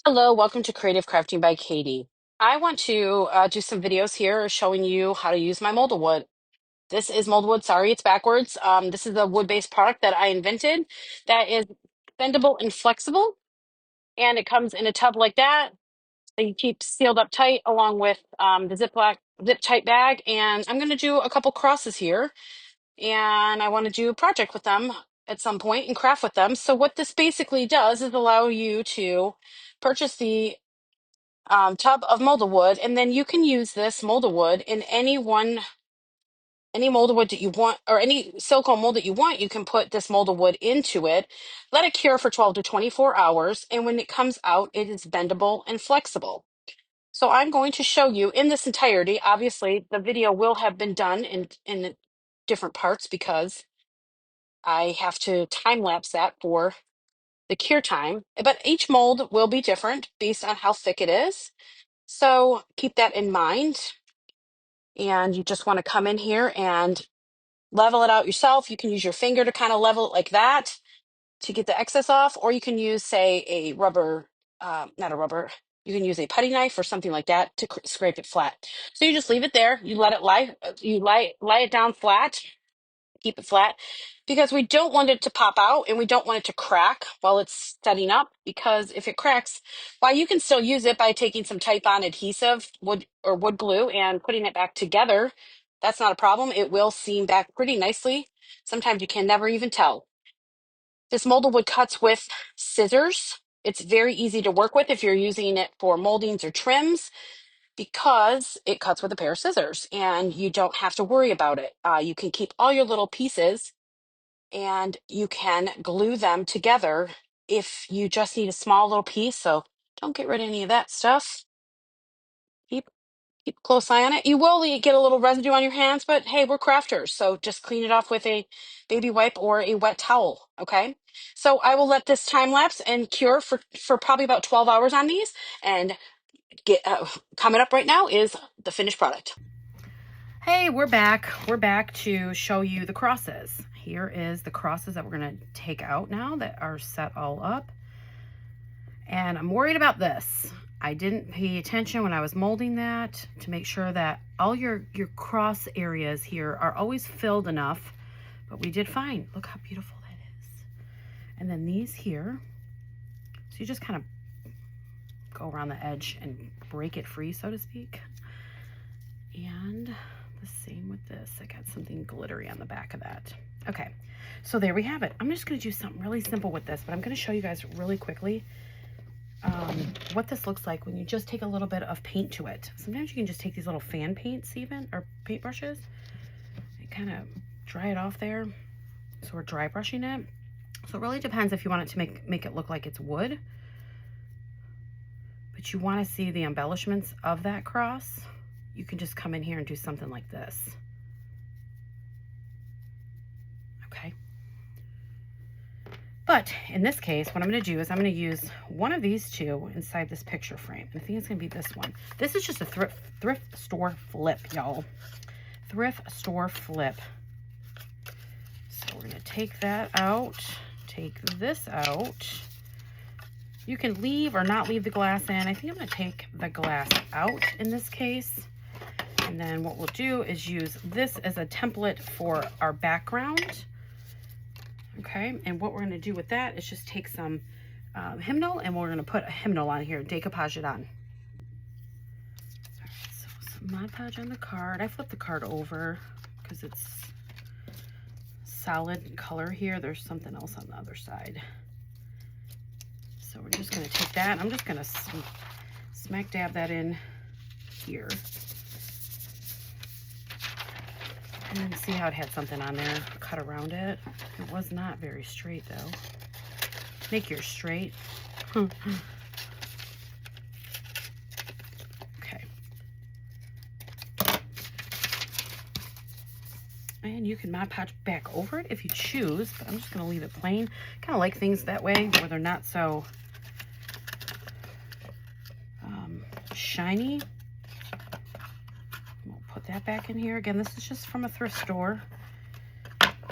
Hello, welcome to Creative Crafting by Katie. I want to do some videos here showing you how to use my molded wood. This is molded wood. Sorry, it's backwards. This is a wood-based product that I invented that is bendable and flexible, and it comes in a tub like that that you keep sealed up tight along with the zip tight bag. And I'm going to do a couple crosses here, and I want to do a project with them at some point and craft with them. So what this basically does is allow you to purchase the tub of molded wood, and then you can use this molded wood in any molded wood that you want, or any silicone mold that you want. You can put this molded wood into it, let it cure for 12 to 24 hours, and when it comes out, it is bendable and flexible. So I'm going to show you in this entirety. Obviously, the video will have been done in different parts because I have to time lapse that for the cure time, but each mold will be different based on how thick it is. So keep that in mind. And you just want to come in here and level it out yourself. You can use your finger to kind of level it like that to get the excess off, or you can use, say, a rubber, not a rubber, you can use a putty knife or something like that to scrape it flat. So you just leave it there. You let it lie it down flat, keep it flat, because we don't want it to pop out and we don't want it to crack while it's setting up, because if it cracks, while you can still use it by taking some type-on adhesive, wood glue, and putting it back together, that's not a problem. It will seam back pretty nicely. Sometimes you can never even tell. This molded wood cuts with scissors. It's very easy to work with if you're using it for moldings or trims, because it cuts with a pair of scissors and you don't have to worry about it. You can keep all your little pieces and you can glue them together if you just need a small little piece. So don't get rid of any of that stuff. Keep keep a close eye on it. You will get a little residue on your hands, but hey, we're crafters, so just clean it off with a baby wipe or a wet towel. Okay. So I will let this time lapse and cure for probably about 12 hours on these, and get coming up right now is the finished product. Hey, we're back. We're back to show you the crosses. Here is the crosses that we're going to take out now that are set all up. And I'm worried about this. I didn't pay attention when I was molding that to make sure that all your cross areas here are always filled enough, but we did fine. Look how beautiful that is. And then these here, so you just kind of go around the edge and break it free, so to speak. And the same with this. I got something glittery on the back of that. Okay, so there we have it. I'm just going to do something really simple with this, but I'm going to show you guys really quickly what this looks like when you just take a little bit of paint to it. Sometimes you can just take these little fan paints even, or paint brushes, and kind of dry it off there. So we're dry brushing it. So it really depends if you want it to make it look like it's wood, but you want to see the embellishments of that cross. You can just come in here and do something like this. Okay. But in this case, what I'm going to do is I'm going to use one of these two inside this picture frame. And I think it's going to be this one. This is just a thrift store flip, y'all. Thrift store flip. So we're going to take that out. Take this out. You can leave or not leave the glass in. I think I'm going to take the glass out in this case. And then what we'll do is use this as a template for our background. Okay, and what we're going to do with that is just take some hymnal, and we're going to put a hymnal on here, decoupage it on. All right, so some Mod Podge on the card. I flipped the card over because it's solid color here. There's something else on the other side. So we're just going to take that. I'm just going to smack dab that in here. And see how it had something on there, cut around it. It was not very straight though. Make yours straight. Okay. And you can Mod Podge back over it if you choose, but I'm just gonna leave it plain. Kind of like things that way where they're not so shiny. Put that back in here. Again, this is just from a thrift store.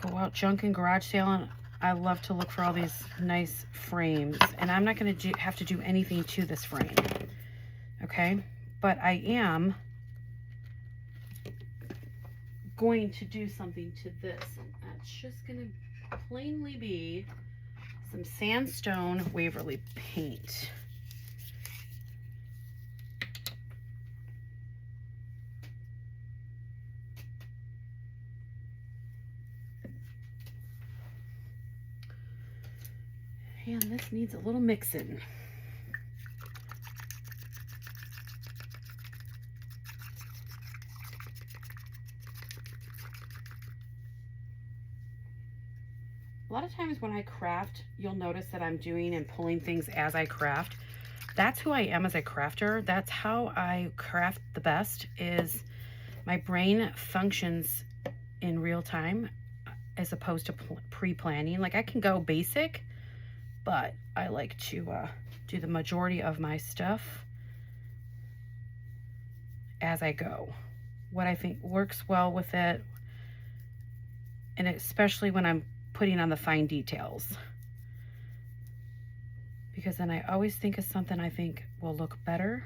Go out junk and garage sale I love to look for all these nice frames, and I'm not going to have to do anything to this frame, okay? But I am going to do something to this, and that's just going to plainly be some sandstone Waverly paint. And this needs a little mixing. A lot of times when I craft, you'll notice that I'm doing and pulling things as I craft. That's who I am as a crafter. That's how I craft the best, is my brain functions in real time as opposed to pre-planning. Like I can go basic, but I like to do the majority of my stuff as I go. What I think works well with it, and especially when I'm putting on the fine details. Because then I always think of something I think will look better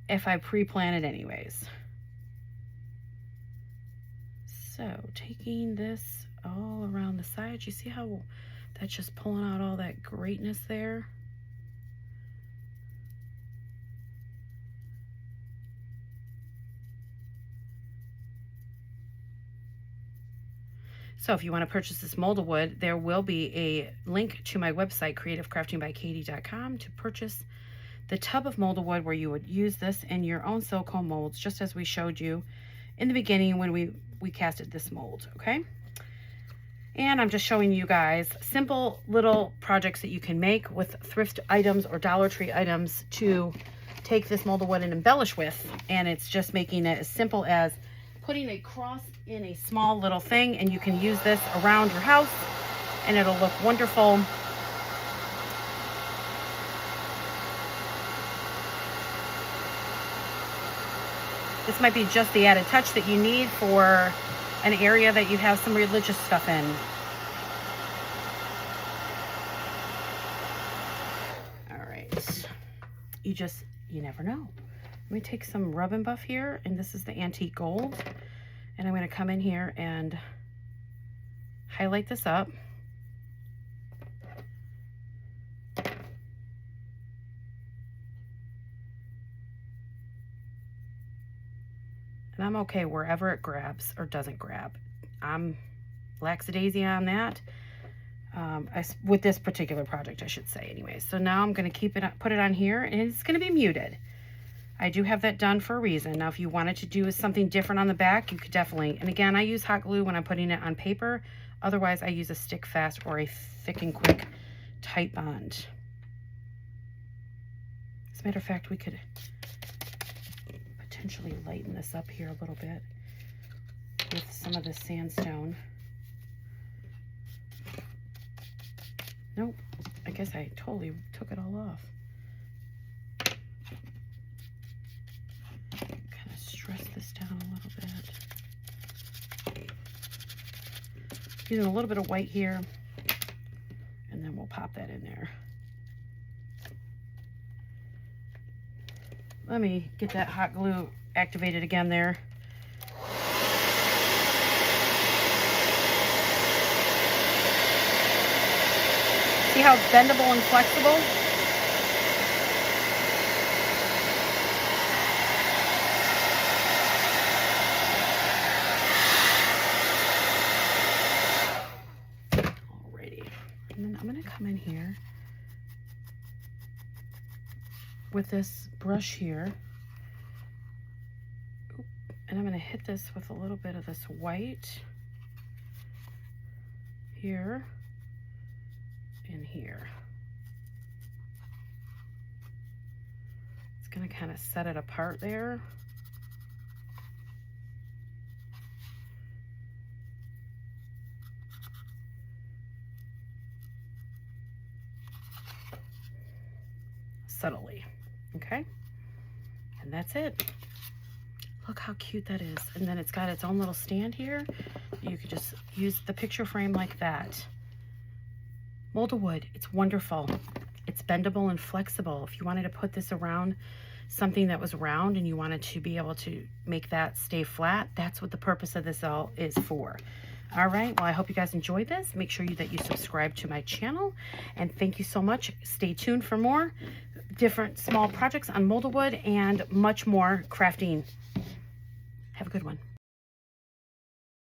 if I pre-plan it anyways. So taking this all around the sides, you see how that's just pulling out all that greatness there? So if you want to purchase this molded wood, there will be a link to my website, creativecraftingbykatie.com, to purchase the tub of molded wood where you would use this in your own silicone molds, just as we showed you in the beginning when we casted this mold, okay? And I'm just showing you guys simple little projects that you can make with thrift items or Dollar Tree items to take this molded wood and embellish with. And it's just making it as simple as putting a cross in a small little thing, and you can use this around your house and it'll look wonderful. This might be just the added touch that you need for an area that you have some religious stuff in. All right, you never know. Let me take some Rub and Buff here, and this is the antique gold, and I'm going to come in here and highlight this up. And I'm okay wherever it grabs or doesn't grab. I'm lackadaisy on that. With this particular project, I should say anyway. So now I'm going to put it on here, and it's going to be muted. I do have that done for a reason. Now, if you wanted to do something different on the back, you could definitely, and again, I use hot glue when I'm putting it on paper. Otherwise, I use a stick fast or a thick and quick tight bond. As a matter of fact, we could potentially lighten this up here a little bit with some of the sandstone. Nope, I guess I totally took it all off. Kind of stress this down a little bit. Using a little bit of white here, and then we'll pop that in there. Let me get that hot glue activated again there. See how it's bendable and flexible? Alrighty. And then I'm going to come in here with this brush here. And I'm going to hit this with a little bit of this white here and here. It's going to kind of set it apart there. Subtly, okay? And that's it. Look how cute that is. And then it's got its own little stand here. You could just use the picture frame like that. Molded wood, it's wonderful. It's bendable and flexible. If you wanted to put this around something that was round and you wanted to be able to make that stay flat, that's what the purpose of this all is for. All right, well, I hope you guys enjoyed this. Make sure that you subscribe to my channel, and thank you so much. Stay tuned for more different small projects on molded wood and much more crafting. Have a good one.